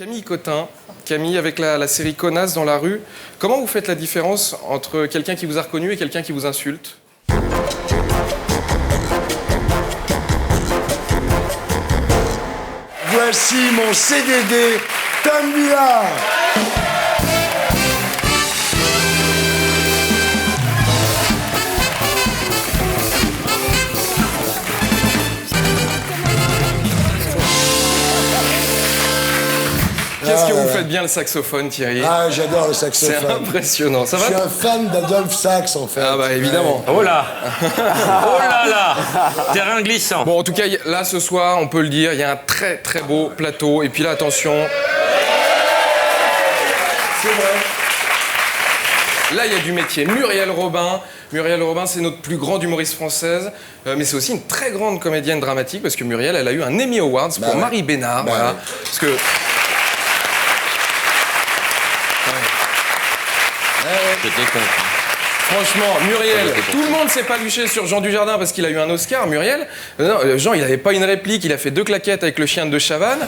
Camille Cotin, Camille avec la série Connasse dans la rue. Comment vous faites la différence entre quelqu'un qui vous a reconnu et quelqu'un qui vous insulte? Voici mon CDD, Tom Villard. Qu'est-ce que vous faites bien le saxophone, Thierry? Ah, j'adore le saxophone. C'est impressionnant. Ça Je va? suis un fan d'Adolphe Sax, en fait. Ah bah évidemment. Oh là. Oh là là. Terrain glissant. Bon, en tout cas, là, ce soir, on peut le dire, il y a un très très beau plateau. Et puis là, attention. C'est vrai. Là, il y a du métier. Muriel Robin. Muriel Robin, c'est notre plus grande humoriste française. Mais c'est aussi une très grande comédienne dramatique. Parce que Muriel, elle a eu un Emmy Awards pour Marie Bénard. Voilà. Ouais. Parce que... J'étais con. Franchement, Muriel, tout le monde s'est paluché sur Jean Dujardin parce qu'il a eu un Oscar. Muriel, non, Jean, il n'avait pas une réplique, il a fait 2 claquettes avec le chien de Chavannes.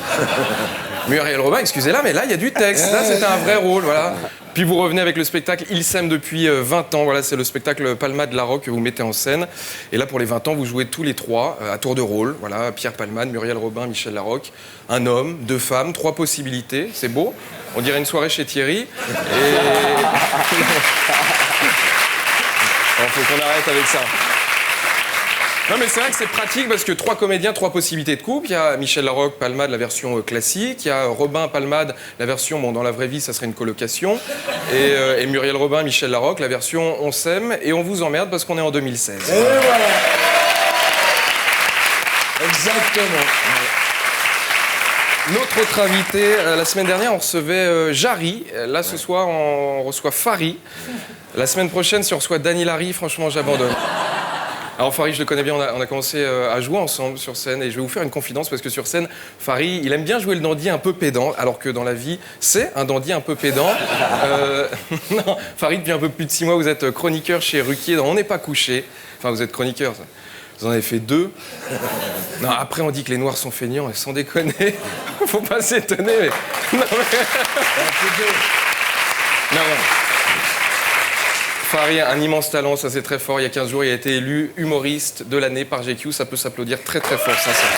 Muriel Robin, excusez-la, mais là, il y a du texte. Là, c'était un vrai rôle, voilà. Puis vous revenez avec le spectacle Ils s'aiment depuis 20 ans. Voilà, c'est le spectacle Palmade de la Roque que vous mettez en scène. Et là, pour les 20 ans, vous jouez tous les 3 à tour de rôle. Voilà, Pierre Palmade, Muriel Robin, Michel Larocque. Un homme, 2 femmes, 3 possibilités. C'est beau. On dirait une soirée chez Thierry. Et... Il faut qu'on arrête avec ça. Non mais c'est vrai que c'est pratique parce que 3 comédiens, 3 possibilités de couple. Il y a Michel Larocque, Palmade, la version classique. Il y a Robin, Palmade, la version, bon dans la vraie vie ça serait une colocation. Et Muriel Robin, Michel Larocque, la version on s'aime et on vous emmerde parce qu'on est en 2016. Et voilà. Exactement. Notre autre invité, la semaine dernière on recevait Jarry. Là ce soir on reçoit Fary. La semaine prochaine si on reçoit Dany Larry, franchement j'abandonne. Alors Fary, je le connais bien, on a commencé à jouer ensemble sur scène et je vais vous faire une confidence parce que sur scène, Fary, il aime bien jouer le dandy un peu pédant, alors que dans la vie, c'est un dandy un peu pédant. Non, Fary, depuis un peu plus de 6 mois, vous êtes chroniqueur chez Ruquier dans On n'est pas couché. Enfin, vous êtes chroniqueur, vous en avez fait 2. Non, après on dit que les Noirs sont feignants, et sans déconner, faut pas s'étonner, mais... Non, non. Fary, un immense talent, ça c'est très fort. Il y a 15 jours, il a été élu humoriste de l'année par GQ. Ça peut s'applaudir très très fort, sincèrement.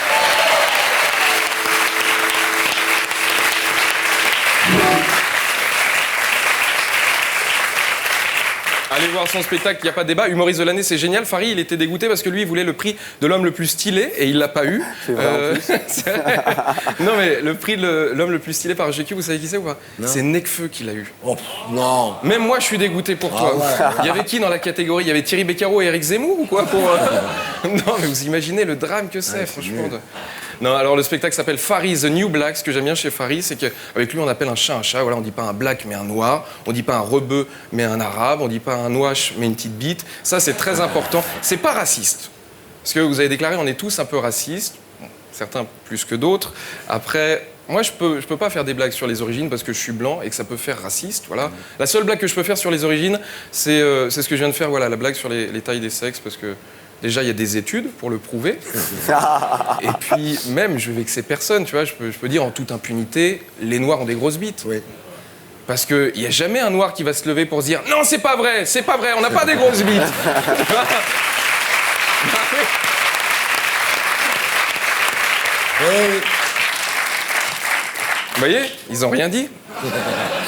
Allez voir son spectacle, il n'y a pas de débat. Humoriste de l'année, c'est génial. Fary, il était dégoûté parce que lui, il voulait le prix de l'homme le plus stylé et il l'a pas eu. C'est vrai, en plus. Non, mais le prix de l'homme le plus stylé par GQ, vous savez qui c'est ou pas? C'est Nekfeu qui l'a eu. Oh, non. Même moi, je suis dégoûté pour toi. Ouais. Il y avait qui dans la catégorie? Il y avait Thierry Beccaro et Éric Zemmour ou quoi pour, Non, mais vous imaginez le drame que c'est, franchement. Non, alors le spectacle s'appelle Fary the New Black. Ce que j'aime bien chez Fary, c'est qu'avec lui, on appelle un chat. Voilà, on dit pas un black, mais un noir. On dit pas un rebeu, mais un arabe. On dit pas un ouache, mais une petite bite. Ça, c'est très important. C'est pas raciste. Parce que vous avez déclaré, on est tous un peu racistes. Bon, certains plus que d'autres. Après... Moi, je peux pas faire des blagues sur les origines parce que je suis blanc et que ça peut faire raciste, voilà. La seule blague que je peux faire sur les origines, c'est ce que je viens de faire, voilà, la blague sur les tailles des sexes, parce que déjà, il y a des études pour le prouver. Et puis, même, je vais vexer personne, tu vois, je peux dire en toute impunité, les Noirs ont des grosses bites. Oui. Parce qu'il n'y a jamais un Noir qui va se lever pour se dire « Non, c'est pas vrai, on n'a pas des grosses bites !» Oui. Vous voyez, ils n'ont rien dit.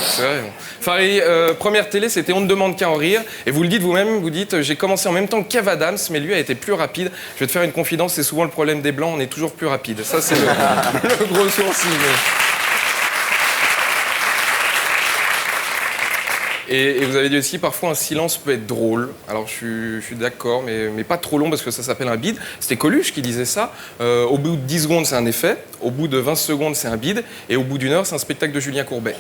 C'est vrai. Fary, première télé, c'était On ne demande qu'à en rire. Et vous le dites vous-même, vous dites, j'ai commencé en même temps que Kev Adams, mais lui a été plus rapide. Je vais te faire une confidence, c'est souvent le problème des Blancs, on est toujours plus rapide. Ça, c'est le gros sourcil. Et vous avez dit aussi, parfois un silence peut être drôle. Alors je suis d'accord, mais pas trop long parce que ça s'appelle un bide. C'était Coluche qui disait ça. Au bout de 10 secondes, c'est un effet. Au bout de 20 secondes, c'est un bide. Et au bout d'1 heure, c'est un spectacle de Julien Courbet.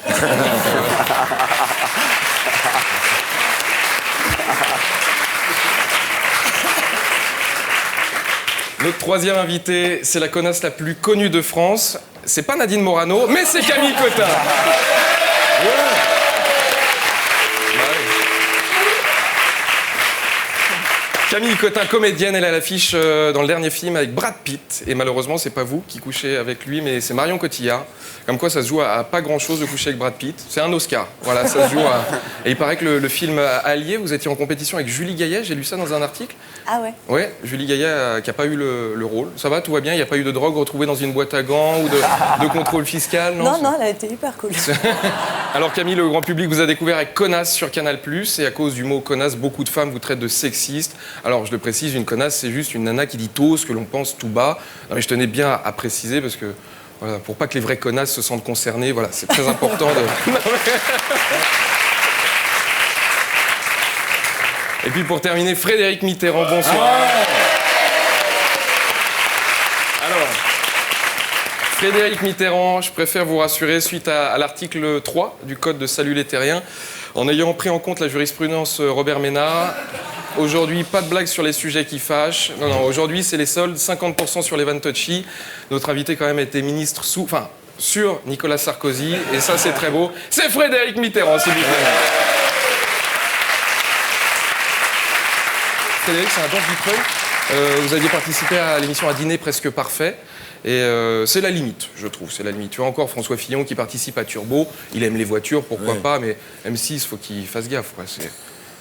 Notre troisième invité, c'est la connasse la plus connue de France. C'est pas Nadine Morano, mais c'est Camille Cotin. Camille Cotin, comédienne, elle est à l'affiche dans le dernier film avec Brad Pitt. Et malheureusement, c'est pas vous qui couchez avec lui, mais c'est Marion Cotillard. Comme quoi, ça se joue à pas grand-chose de coucher avec Brad Pitt. C'est un Oscar. Voilà, ça se joue à... Et il paraît que le film Allié, vous étiez en compétition avec Julie Gaillet. J'ai lu ça dans un article. Ah ouais. Ouais, Julie Gaillet qui n'a pas eu le rôle. Ça va, tout va bien? Il n'y a pas eu de drogue retrouvée dans une boîte à gants ou de contrôle fiscal? Non, elle a été hyper cool. Alors Camille, le grand public vous a découvert avec Connasse sur Canal+, et à cause du mot connasse, beaucoup de femmes vous traitent de sexiste. Alors je le précise, une connasse, c'est juste une nana qui dit tôt ce que l'on pense tout bas. Non, mais je tenais bien à préciser parce que, voilà, pour pas que les vraies connasses se sentent concernées, voilà, c'est très important de... Et puis pour terminer, Frédéric Mitterrand, bonsoir. Alors, Frédéric Mitterrand, je préfère vous rassurer, suite à l'article 3 du Code de salut léthérien, en ayant pris en compte la jurisprudence Robert Ménard, aujourd'hui, pas de blague sur les sujets qui fâchent. Non, aujourd'hui, c'est les soldes, 50% sur les vannes touchy. Notre invité, quand même, était ministre sur Nicolas Sarkozy, et ça, c'est très beau. C'est Frédéric Mitterrand, s'il vous plaît. Frédéric, c'est un don de Vitreuil. Vous aviez participé à l'émission Un dîner presque parfait. Et c'est la limite, je trouve, c'est la limite. Tu vois encore François Fillon qui participe à Turbo, il aime les voitures, pourquoi pas, mais M6, il faut qu'il fasse gaffe.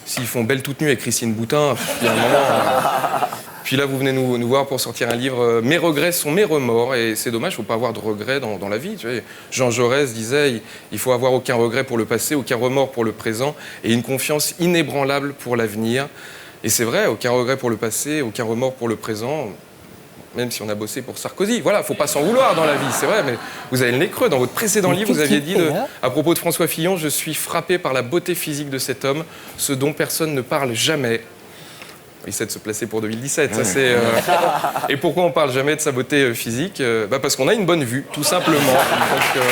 S'ils font Belle toute nue avec Christine Boutin, il y a un moment... Puis là, vous venez nous voir pour sortir un livre, Mes regrets sont mes remords, et c'est dommage, il ne faut pas avoir de regrets dans la vie. Tu vois. Jean Jaurès disait, il faut avoir aucun regret pour le passé, aucun remords pour le présent, et une confiance inébranlable pour l'avenir. Et c'est vrai, aucun regret pour le passé, aucun remords pour le présent, même si on a bossé pour Sarkozy. Voilà, faut pas s'en vouloir dans la vie, c'est vrai, mais vous avez le nez creux. Dans votre précédent livre, vous aviez dit, à propos de François Fillon, je suis frappé par la beauté physique de cet homme, ce dont personne ne parle jamais. Il essaie de se placer pour 2017, ça c'est... Et pourquoi on parle jamais de sa beauté physique? Parce qu'on a une bonne vue, tout simplement. Donc,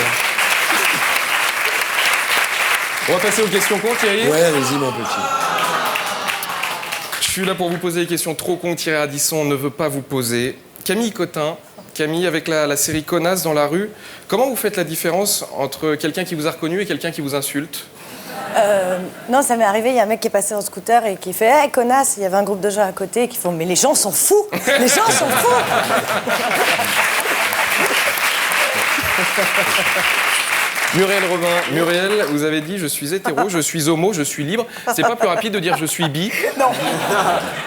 on va passer aux questions cons, Thierry. Ouais, allez-y, mon petit. Je suis là pour vous poser des questions trop cons. Thierry Ardisson ne veut pas vous poser. Camille Cotin, Camille, avec la série Connasse dans la rue, comment vous faites la différence entre quelqu'un qui vous a reconnu et quelqu'un qui vous insulte? Non, ça m'est arrivé, il y a un mec qui est passé en scooter et qui fait « Hey, connasse !» Il y avait un groupe de gens à côté qui font « Mais les gens sont fous! Les gens sont fous !» Muriel Robin, Muriel, vous avez dit « Je suis hétéro, je suis homo, je suis libre ». C'est pas plus rapide de dire « Je suis bi ». Non,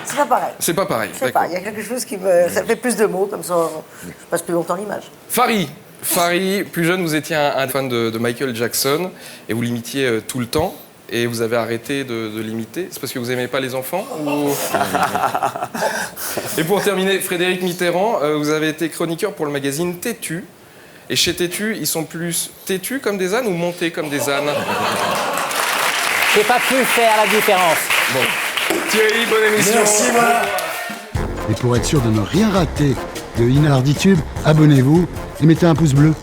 c'est pas pareil. C'est pas pareil. C'est pas, il y a quelque chose qui me... Ça fait plus de mots, comme ça je passe plus longtemps l'image. Farid, plus jeune, vous étiez un fan de Michael Jackson et vous l'imitiez tout le temps. Et vous avez arrêté de l'imiter. C'est parce que vous n'aimez pas les enfants ou... Et pour terminer, Frédéric Mitterrand, vous avez été chroniqueur pour le magazine Têtu. Et chez Têtu, ils sont plus têtus comme des ânes ou montés comme des ânes? J'ai pas pu faire la différence. Bon. Thierry, bonne émission. Merci, voilà. Et pour être sûr de ne rien rater de Inarditube, abonnez-vous et mettez un pouce bleu.